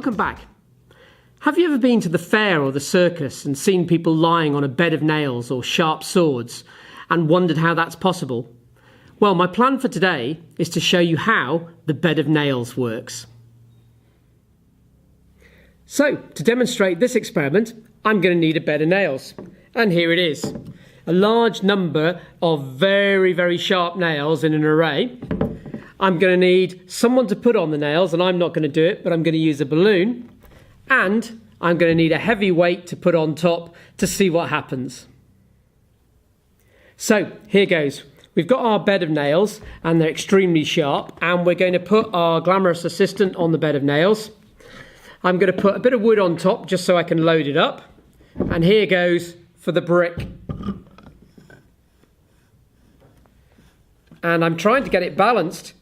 welcome back. Have you ever been to the fair or the circus and seen people lying on a bed of nails or sharp swords and wondered how that's possible? Well, my plan for today is to show you how the bed of nails works. So, to demonstrate this experiment, I'm going to need a bed of nails. And here it is. A large number of very, very sharp nails in an array. I'm going to need someone to put on the nails, and I'm not going to do it, but I'm going to use a balloon. And I'm going to need a heavy weight to put on top to see what happens. So, here goes. We've got our bed of nails, and they're extremely sharp, and we're going to put our glamorous assistant on the bed of nails. I'm going to put a bit of wood on top just so I can load it up. And here goes for the brick. And I'm trying to get it balanced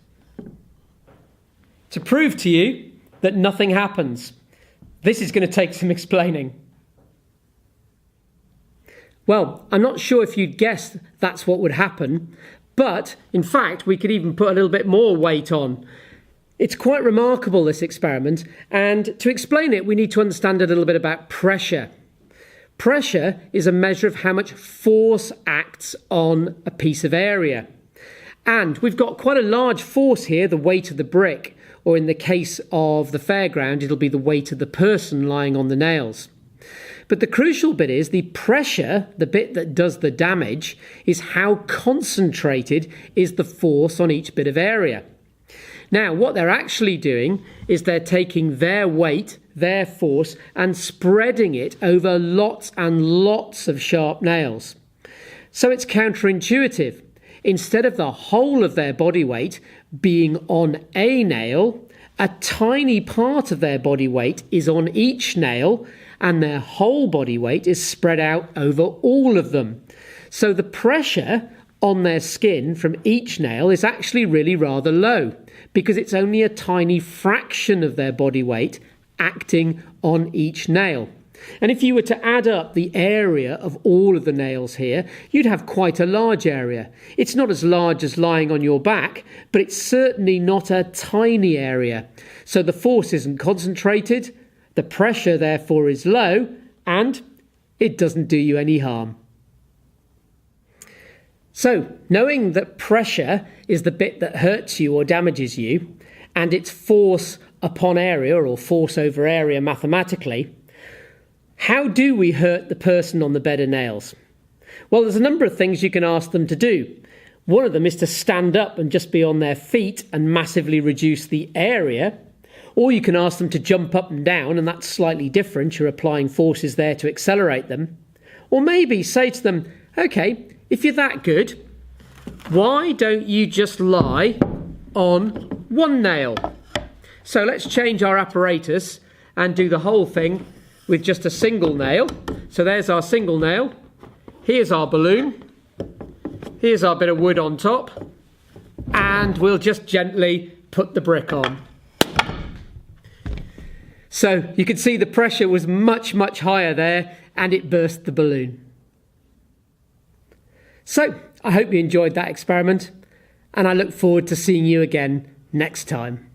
to prove to you that nothing happens. This is going to take some explaining. Well, I'm not sure if you'd guessed that's what would happen, but in fact, we could even put a little bit more weight on. It's quite remarkable, this experiment, and to explain it, we need to understand a little bit about pressure. Pressure is a measure of how much force acts on a piece of area. And we've got quite a large force here, the weight of the brick, or in the case of the fairground, it'll be the weight of the person lying on the nails. But the crucial bit is the pressure, the bit that does the damage, is how concentrated is the force on each bit of area. Now, what they're actually doing is they're taking their weight, their force, and spreading it over lots and lots of sharp nails. So it's counterintuitive. Instead of the whole of their body weight being on a nail, a tiny part of their body weight is on each nail, and their whole body weight is spread out over all of them. So the pressure on their skin from each nail is actually really rather low, because it's only a tiny fraction of their body weight acting on each nail. And if you were to add up the area of all of the nails here, you'd have quite a large area. It's not as large as lying on your back, but it's certainly not a tiny area. So the force isn't concentrated, the pressure therefore is low, and it doesn't do you any harm. So, knowing that pressure is the bit that hurts you or damages you, and it's force upon area or force over area mathematically, how do we hurt the person on the bed of nails? Well, there's a number of things you can ask them to do. One of them is to stand up and just be on their feet and massively reduce the area. Or you can ask them to jump up and down, and that's slightly different. You're applying forces there to accelerate them. Or maybe say to them, okay, if you're that good, why don't you just lie on one nail? So let's change our apparatus and do the whole thing with just a single nail. So there's our single nail. Here's our balloon. Here's our bit of wood on top. And we'll just gently put the brick on. So you can see the pressure was much, much higher there, and it burst the balloon. So I hope you enjoyed that experiment, and I look forward to seeing you again next time.